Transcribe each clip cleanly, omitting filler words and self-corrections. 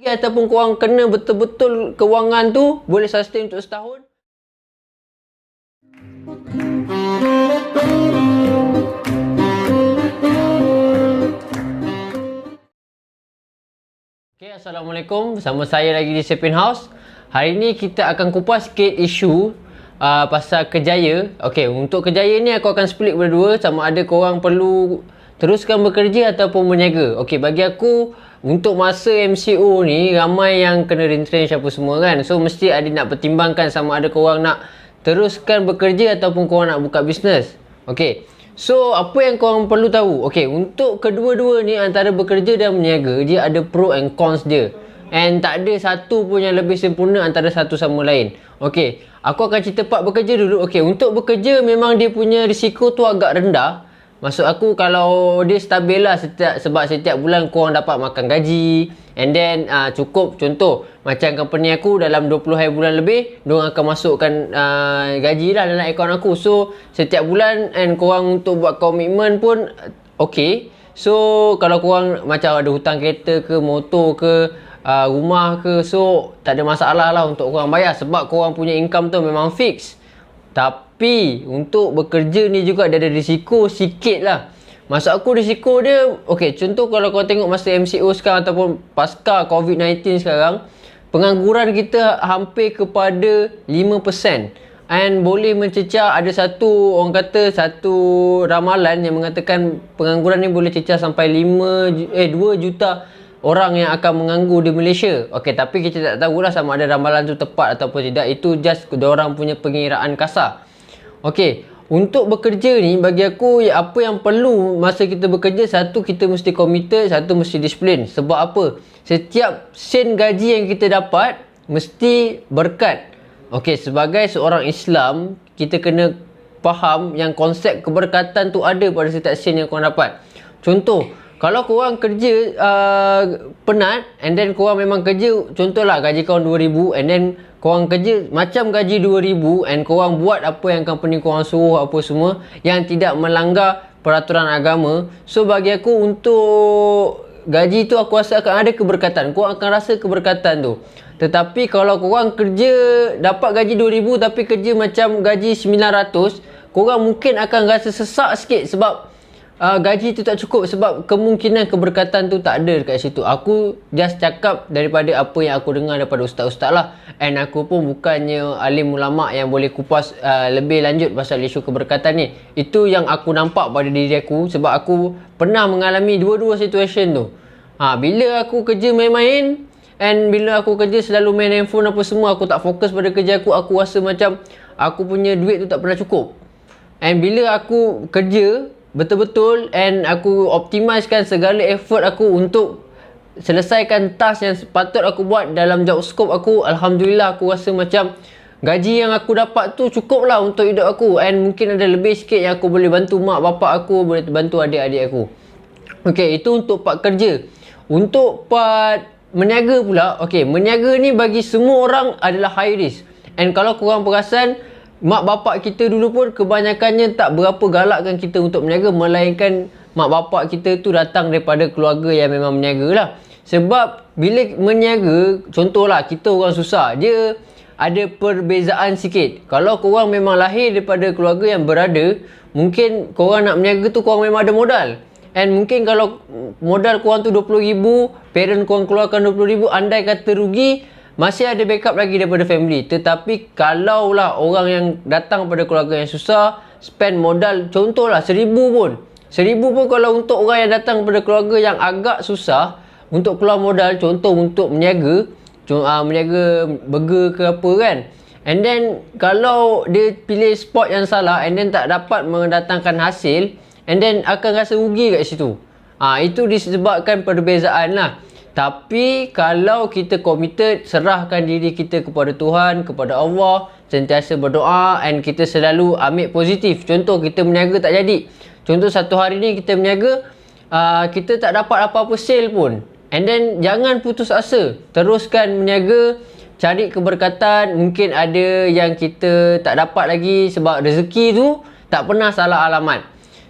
ataupun korang kena betul-betul kewangan tu boleh sustain untuk setahun. Okay, Assalamualaikum. Bersama saya lagi di Sepin House. Hari ni kita akan kupas sikit isu pasal kerjaya. Okay, untuk kerjaya ni aku akan split berdua. Sama ada korang perlu teruskan bekerja ataupun berniaga. Okay, bagi aku untuk masa MCO ni ramai yang kena retrench apa semua kan. So mesti ada nak pertimbangkan sama ada korang nak teruskan bekerja ataupun korang nak buka bisnes. Okay, so apa yang korang perlu tahu? Okay, untuk kedua-dua ni antara bekerja dan berniaga, dia ada pro and cons dia. And tak ada satu pun yang lebih sempurna antara satu sama lain. Okay, aku akan cerita part bekerja dulu. Okay, untuk bekerja memang dia punya risiko tu agak rendah. Maksud aku kalau dia stabil lah sebab setiap bulan korang dapat makan gaji. And then cukup, contoh macam company aku dalam 20 hari bulan lebih, diorang akan masukkan gaji lah dalam akaun aku. So setiap bulan and korang untuk buat komitmen pun okay. So kalau korang macam ada hutang kereta ke, motor ke, rumah ke, so tak ada masalah lah untuk korang bayar sebab korang punya income tu memang fix. Tapi untuk bekerja ni juga dia ada risiko sikit lah. Maksud aku risiko dia, okay, contoh kalau kau tengok masa MCO sekarang ataupun pasca COVID-19 sekarang, pengangguran kita hampir kepada 5%. And boleh mencecah, ada satu ramalan yang mengatakan pengangguran ni boleh cecah sampai 2 juta orang yang akan menganggur di Malaysia. Okey, tapi kita tak tahulah sama ada ramalan tu tepat ataupun tidak. Itu just diorang punya pengiraan kasar. Okey, untuk bekerja ni bagi aku apa yang perlu masa kita bekerja, satu kita mesti committed, satu mesti disiplin. Sebab apa? Setiap sen gaji yang kita dapat mesti berkat. Okey, sebagai seorang Islam, kita kena faham yang konsep keberkatan tu ada pada setiap sen yang korang dapat. Contoh, kalau korang kerja penat and then korang memang kerja, contohlah gaji korang 2,000 and then korang kerja macam gaji 2,000 and korang buat apa yang company korang suruh apa semua yang tidak melanggar peraturan agama. So bagi aku untuk gaji tu aku rasa akan ada keberkatan. Korang akan rasa keberkatan tu. Tetapi kalau korang kerja dapat gaji 2,000 tapi kerja macam gaji 900, korang mungkin akan rasa sesak sikit sebab gaji tu tak cukup, sebab kemungkinan keberkatan tu tak ada dekat situ. Aku just cakap daripada apa yang aku dengar daripada ustaz-ustaz lah. And aku pun bukannya alim ulama' yang boleh kupas lebih lanjut pasal isu keberkatan ni. Itu yang aku nampak pada diri aku sebab aku pernah mengalami dua-dua situation tu. Bila aku kerja main-main and bila aku kerja selalu main handphone apa semua, aku tak fokus pada kerja aku rasa macam aku punya duit tu tak pernah cukup. And bila aku kerja betul-betul and aku optimiskan segala effort aku untuk selesaikan task yang patut aku buat dalam job scope aku, Alhamdulillah aku rasa macam gaji yang aku dapat tu cukup lah untuk hidup aku. And mungkin ada lebih sikit yang aku boleh bantu mak bapak aku, boleh bantu adik-adik aku. Okay, itu untuk part kerja. Untuk part meniaga pula, okay, meniaga ni bagi semua orang adalah high risk. And kalau korang perasan, mak bapak kita dulu pun kebanyakannya tak berapa galakkan kita untuk berniaga, melainkan mak bapak kita tu datang daripada keluarga yang memang berniaga lah. Sebab bila berniaga, contohlah kita orang susah, dia ada perbezaan sikit. Kalau korang memang lahir daripada keluarga yang berada, mungkin korang nak berniaga tu korang memang ada modal. And mungkin kalau modal korang tu 20,000, parent korang keluarkan 20,000, andai kata rugi, masih ada backup lagi daripada family. Tetapi kalaulah orang yang datang pada keluarga yang susah, spend modal contohlah 1,000 pun. 1,000 pun kalau untuk orang yang datang pada keluarga yang agak susah, untuk keluar modal, contoh untuk meniaga, meniaga burger ke apa kan. And then kalau dia pilih spot yang salah and then tak dapat mendatangkan hasil, and then akan rasa rugi kat situ. Itu disebabkan perbezaan lah. Tapi kalau kita committed, serahkan diri kita kepada Tuhan, kepada Allah, sentiasa berdoa and kita selalu ambil positif. Contoh kita berniaga tak jadi. Contoh satu hari ni kita berniaga, kita tak dapat apa-apa sale pun. And then jangan putus asa. Teruskan berniaga, cari keberkatan. Mungkin ada yang kita tak dapat lagi sebab rezeki tu tak pernah salah alamat.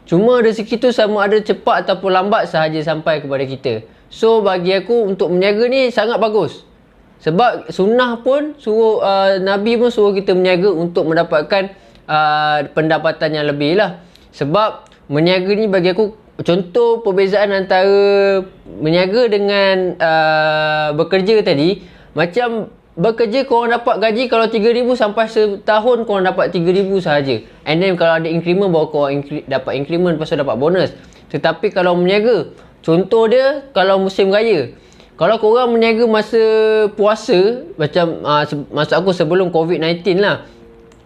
Cuma rezeki tu sama ada cepat ataupun lambat sahaja sampai kepada kita. So bagi aku untuk berniaga ni sangat bagus. Sebab sunnah pun suruh Nabi pun suruh kita berniaga untuk mendapatkan pendapatan yang lebih lah. Sebab berniaga ni bagi aku, contoh perbezaan antara berniaga dengan bekerja tadi, macam bekerja korang dapat gaji kalau 3,000 sampai setahun korang dapat 3,000 sahaja. And then kalau ada increment baru korang dapat increment, lepas tu dapat bonus. Tetapi kalau berniaga, contoh dia kalau musim raya, kalau korang berniaga masa puasa, macam maksud aku sebelum COVID-19 lah,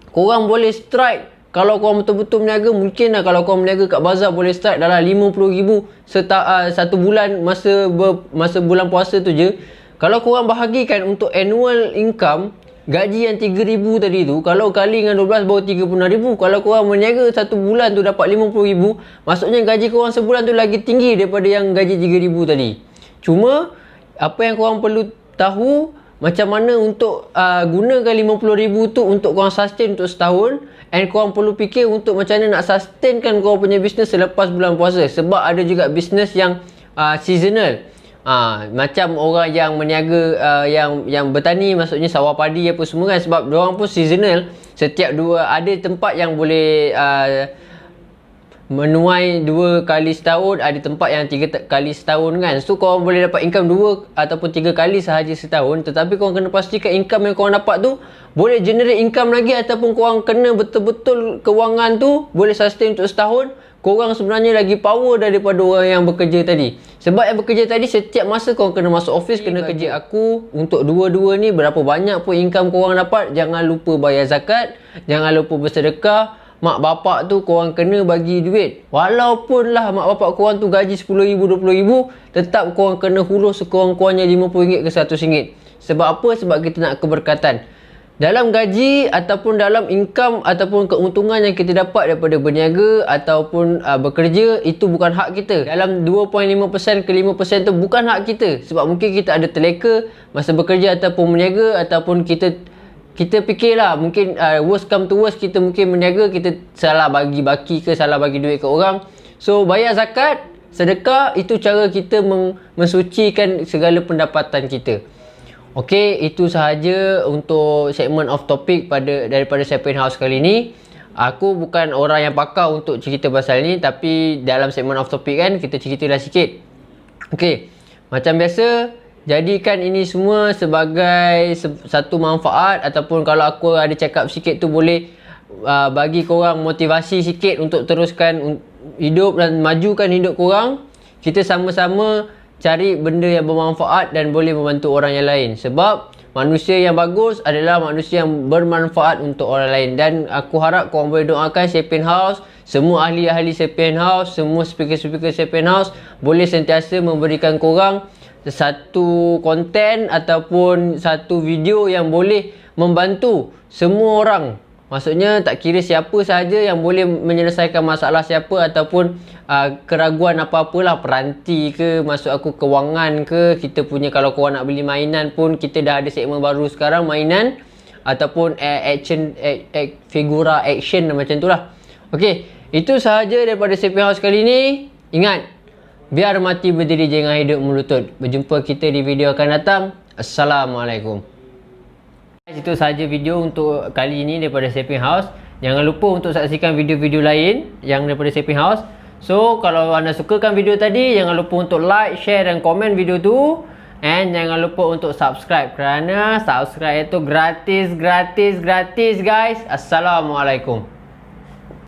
korang boleh strike. Kalau korang betul-betul berniaga, mungkin lah kalau korang berniaga kat bazar boleh strike dalam 50,000 satu bulan masa bulan puasa tu je. Kalau korang bahagikan untuk annual income, gaji yang 3,000 tadi tu, kalau kali dengan 12 baru 36,000. Kalau korang berniaga satu bulan tu dapat 50,000, maksudnya gaji korang sebulan tu lagi tinggi daripada yang gaji 3,000 tadi. Cuma, apa yang korang perlu tahu, macam mana untuk gunakan 50,000 tu untuk korang sustain untuk setahun. And korang perlu fikir untuk macam mana nak sustainkan korang punya business selepas bulan puasa. Sebab ada juga business yang seasonal. Macam orang yang berniaga yang bertani, maksudnya sawah padi apa semua kan, sebab diorang pun seasonal. Setiap ada tempat yang boleh menuai 2 kali setahun, ada tempat yang 3 kali setahun kan. So korang boleh dapat income 2 ataupun 3 kali sahaja setahun. Tetapi korang kena pastikan income yang korang dapat tu boleh generate income lagi, ataupun korang kena betul-betul kewangan tu boleh sustain untuk setahun. Korang sebenarnya lagi power daripada orang yang bekerja tadi. Sebab yang bekerja tadi setiap masa korang kena masuk office, kena kerja. Aku untuk dua-dua ni berapa banyak pun income korang dapat, jangan lupa bayar zakat, jangan lupa bersedekah. Mak bapak tu korang kena bagi duit. Walaupun lah mak bapak korang tu gaji 10,000, 20,000, tetap korang kena hulur sekurang-kurangnya RM50 ke RM100. Sebab apa? Sebab kita nak keberkatan. Dalam gaji ataupun dalam income ataupun keuntungan yang kita dapat daripada berniaga ataupun bekerja, itu bukan hak kita. Dalam 2.5% ke 5% tu bukan hak kita. Sebab mungkin kita ada terleka masa bekerja ataupun berniaga, ataupun kita fikirlah mungkin worst come to worst, kita mungkin berniaga, kita salah bagi baki ke salah bagi duit ke orang. So bayar zakat, sedekah, itu cara kita mensucikan segala pendapatan kita. Okey, itu sahaja untuk segmen off topic daripada Second House kali ni. Aku bukan orang yang pakar untuk cerita pasal ni, tapi dalam segmen off topic kan, kita ceritalah sikit. Okey, macam biasa, jadikan ini semua sebagai satu manfaat, ataupun kalau aku ada cakap sikit tu boleh bagi korang motivasi sikit untuk teruskan hidup dan majukan hidup korang. Kita sama-sama cari benda yang bermanfaat dan boleh membantu orang yang lain. Sebab manusia yang bagus adalah manusia yang bermanfaat untuk orang lain. Dan aku harap korang boleh doakan Second House, semua ahli-ahli Second House, semua speaker-speaker Second House boleh sentiasa memberikan korang satu konten ataupun satu video yang boleh membantu semua orang. Maksudnya tak kira siapa sahaja yang boleh menyelesaikan masalah siapa, ataupun keraguan apa-apalah, peranti ke, maksud aku kewangan ke, kita punya kalau korang nak beli mainan pun, kita dah ada segmen baru sekarang, mainan ataupun action, figura action macam tu lah. Okey, itu sahaja daripada Second House kali ni. Ingat, biar mati berdiri jangan hidup melutut. Berjumpa kita di video akan datang. Assalamualaikum. Itu sahaja video untuk kali ini daripada Second House. Jangan lupa untuk saksikan video-video lain yang daripada Second House. So, kalau anda sukakan video tadi, jangan lupa untuk like, share dan komen video tu. And jangan lupa untuk subscribe, kerana subscribe itu gratis guys. Assalamualaikum.